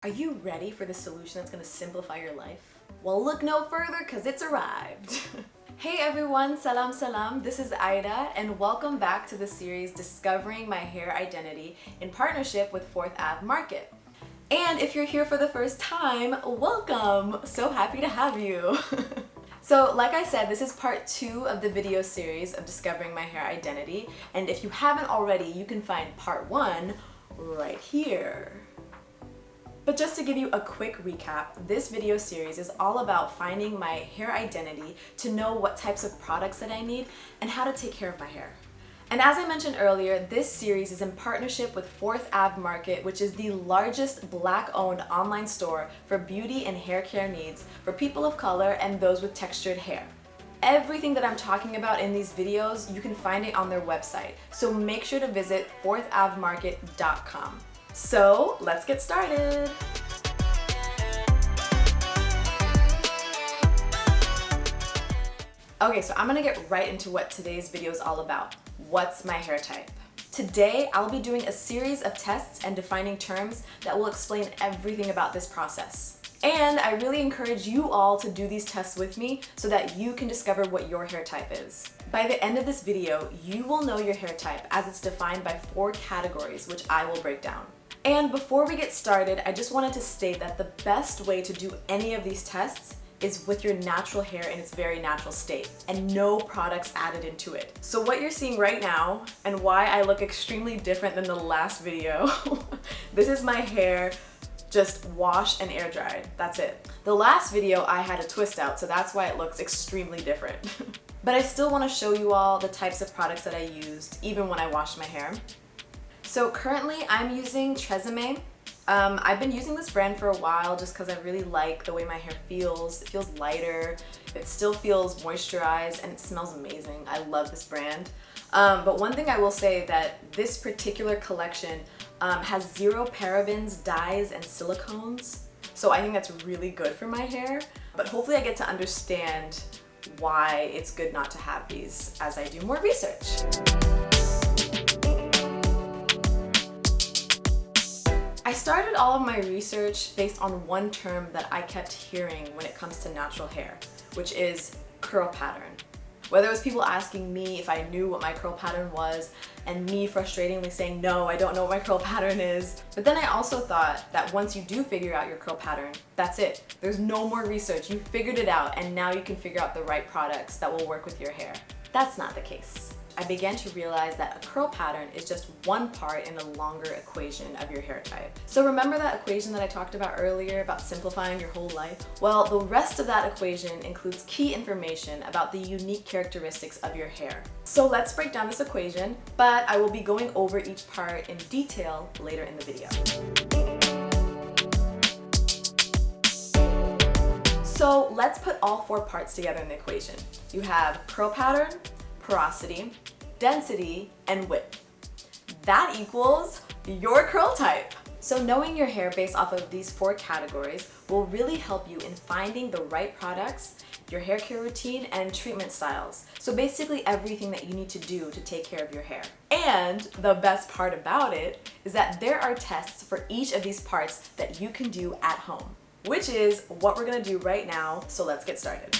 Are you ready for the solution that's gonna simplify your life? Well, look no further because it's arrived. Hey everyone, Salaam Salaam. This is Aida and welcome back to the series Discovering My Hair Identity in partnership with 4th Ave Market. And if you're here for the first time, welcome! So happy to have you. So like I said, this is part 2 of the video series of Discovering My Hair Identity. And if you haven't already, you can find part 1 right here. But just to give you a quick recap, this video series is all about finding my hair identity to know what types of products that I need and how to take care of my hair. And as I mentioned earlier, this series is in partnership with 4th Ave Market, which is the largest Black-owned online store for beauty and hair care needs for people of color and those with textured hair. Everything that I'm talking about in these videos, you can find it on their website. So make sure to visit 4thavemarket.com. So let's get started. Okay, so I'm gonna get right into what today's video is all about. What's my hair type? Today, I'll be doing a series of tests and defining terms that will explain everything about this process. And I really encourage you all to do these tests with me so that you can discover what your hair type is. By the end of this video, you will know your hair type as it's defined by 4 categories, which I will break down. And before we get started, I just wanted to state that the best way to do any of these tests is with your natural hair in its very natural state and no products added into it. So what you're seeing right now and why I look extremely different than the last video, this is my hair just washed and air dried. That's it. The last video I had a twist out, so that's why it looks extremely different. But I still want to show you all the types of products that I used even when I washed my hair. So currently I'm using Tresemme. I've been using this brand for a while just because I really like the way my hair feels. It feels lighter, it still feels moisturized, and it smells amazing. I love this brand. But one thing I will say that this particular collection has 0 parabens, dyes, and silicones. So I think that's really good for my hair. But hopefully I get to understand why it's good not to have these as I do more research. I started all of my research based on one term that I kept hearing when it comes to natural hair, which is curl pattern. Whether it was people asking me if I knew what my curl pattern was and me frustratingly saying, no, I don't know what my curl pattern is. But then I also thought that once you do figure out your curl pattern, that's it. There's no more research. You figured it out and now you can figure out the right products that will work with your hair. That's not the case. I began to realize that a curl pattern is just one part in a longer equation of your hair type. So remember that equation that I talked about earlier about simplifying your whole life? Well, the rest of that equation includes key information about the unique characteristics of your hair. So let's break down this equation, but I will be going over each part in detail later in the video. So let's put all 4 parts together in the equation. You have curl pattern, porosity, density, and width. That equals your curl type. So knowing your hair based off of these 4 categories will really help you in finding the right products, your hair care routine, and treatment styles. So basically everything that you need to do to take care of your hair. And the best part about it is that there are tests for each of these parts that you can do at home, which is what we're gonna do right now. So let's get started.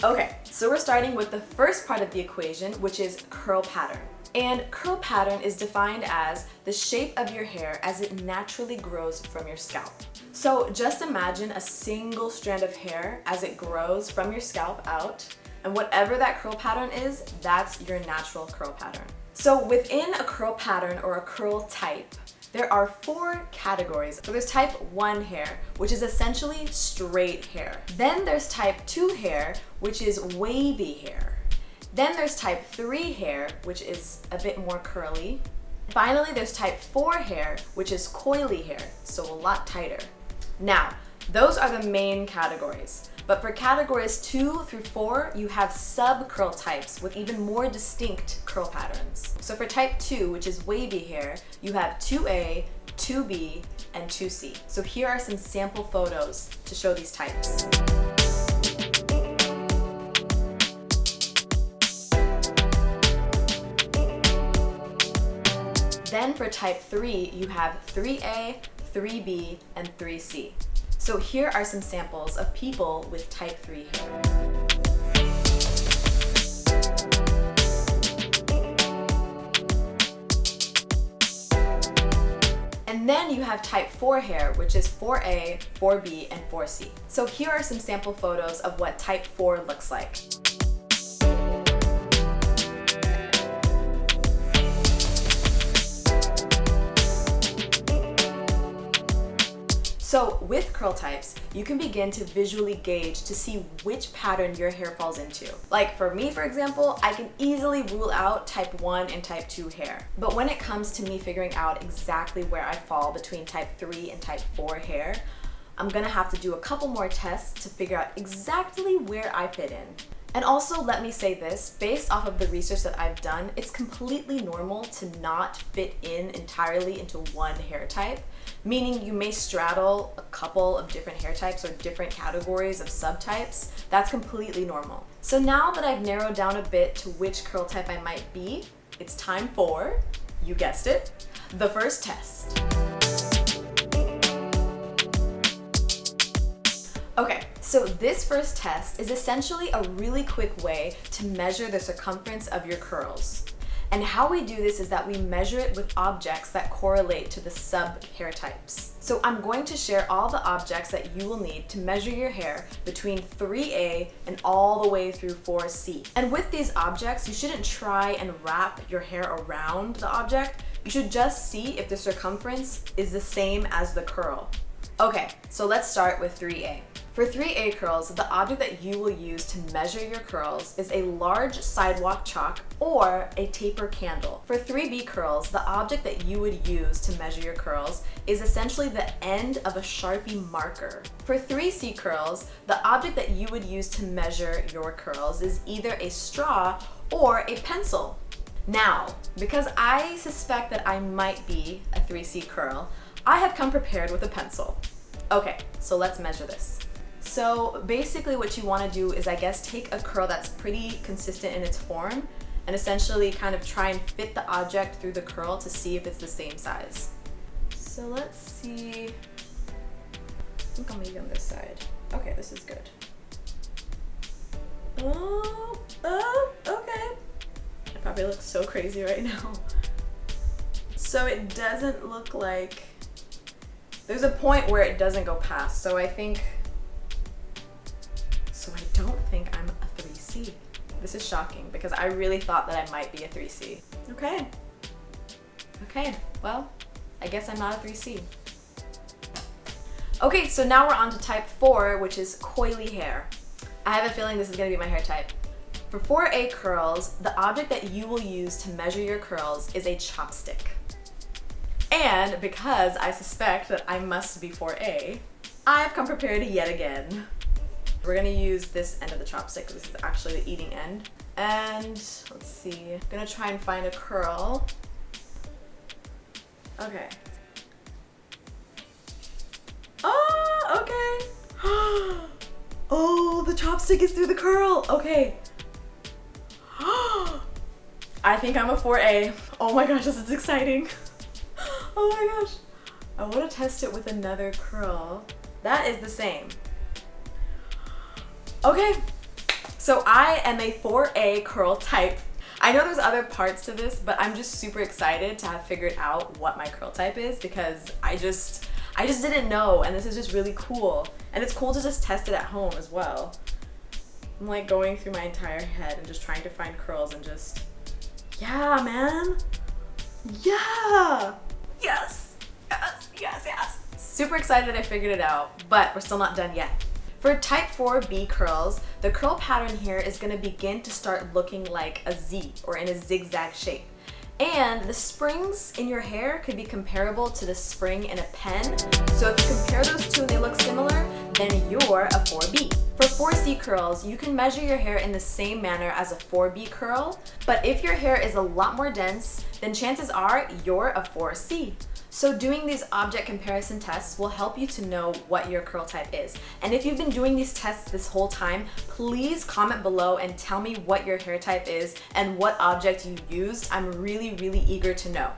Okay, so we're starting with the first part of the equation, which is curl pattern. And curl pattern is defined as the shape of your hair as it naturally grows from your scalp. So just imagine a single strand of hair as it grows from your scalp out, and whatever that curl pattern is, that's your natural curl pattern. So within a curl pattern or a curl type, there are 4 categories. So there's type 1 hair, which is essentially straight hair. Then there's type 2 hair, which is wavy hair. Then there's type 3 hair, which is a bit more curly. Finally, there's type 4 hair, which is coily hair, so a lot tighter. Now, those are the main categories. But for categories 2 through 4, you have sub-curl types with even more distinct curl patterns. So for type 2, which is wavy hair, you have 2A, 2B, and 2C. So here are some sample photos to show these types. then for type 3, you have 3A, 3B, and 3C. So here are some samples of people with type 3 hair. And then you have type 4 hair, which is 4A, 4B, and 4C. So here are some sample photos of what type 4 looks like. So with curl types, you can begin to visually gauge to see which pattern your hair falls into. Like for me, for example, I can easily rule out type 1 and type 2 hair. But when it comes to me figuring out exactly where I fall between type 3 and type 4 hair, I'm gonna have to do a couple more tests to figure out exactly where I fit in. And also, let me say this, based off of the research that I've done, it's completely normal to not fit in entirely into one hair type, meaning you may straddle a couple of different hair types or different categories of subtypes. That's completely normal. So now that I've narrowed down a bit to which curl type I might be, it's time for, you guessed it, the first test. Okay, so this first test is essentially a really quick way to measure the circumference of your curls. And how we do this is that we measure it with objects that correlate to the sub-hair types. So I'm going to share all the objects that you will need to measure your hair between 3A and all the way through 4C. And with these objects, you shouldn't try and wrap your hair around the object. You should just see if the circumference is the same as the curl. Okay, so let's start with 3A. For 3A curls, the object that you will use to measure your curls is a large sidewalk chalk or a taper candle. For 3B curls, the object that you would use to measure your curls is essentially the end of a Sharpie marker. For 3C curls, the object that you would use to measure your curls is either a straw or a pencil. Now, because I suspect that I might be a 3C curl, I have come prepared with a pencil. Okay, so let's measure this. So basically what you want to do is, I guess, take a curl that's pretty consistent in its form and essentially kind of try and fit the object through the curl to see if it's the same size. So let's see, I think I'll maybe on this side. Okay, this is good. Oh, okay. I probably look so crazy right now. So it doesn't look like, there's a point where it doesn't go past, so I don't think I'm a 3C. This is shocking because I really thought that I might be a 3C. Okay, well, I guess I'm not a 3C. Okay, so now we're on to type 4, which is coily hair. I have a feeling this is gonna be my hair type. For 4A curls, the object that you will use to measure your curls is a chopstick. And because I suspect that I must be 4A, I've come prepared yet again. We're gonna use this end of the chopstick. This is actually the eating end. And let's see, I'm gonna try and find a curl. Okay. Oh, okay. Oh, the chopstick is through the curl. Okay. I think I'm a 4A. Oh my gosh, this is exciting. Oh my gosh. I want to test it with another curl. That is the same. Okay, so I am a 4A curl type. I know there's other parts to this, but I'm just super excited to have figured out what my curl type is because I just didn't know, and this is just really cool. And it's cool to just test it at home as well. I'm like going through my entire head and just trying to find curls and just, yeah, man. Yeah. Yes. Super excited I figured it out, but we're still not done yet. For type 4B curls, the curl pattern here is going to begin to start looking like a Z or in a zigzag shape. And the springs in your hair could be comparable to the spring in a pen. So if you compare those two and they look similar, then you're a 4B. For 4C curls, you can measure your hair in the same manner as a 4B curl, but if your hair is a lot more dense, then chances are you're a 4C. So doing these object comparison tests will help you to know what your curl type is. And if you've been doing these tests this whole time, please comment below and tell me what your hair type is and what object you used. I'm really, really eager to know.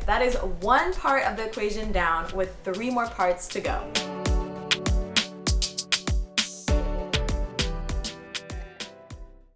that is one part of the equation down with 3 more parts to go.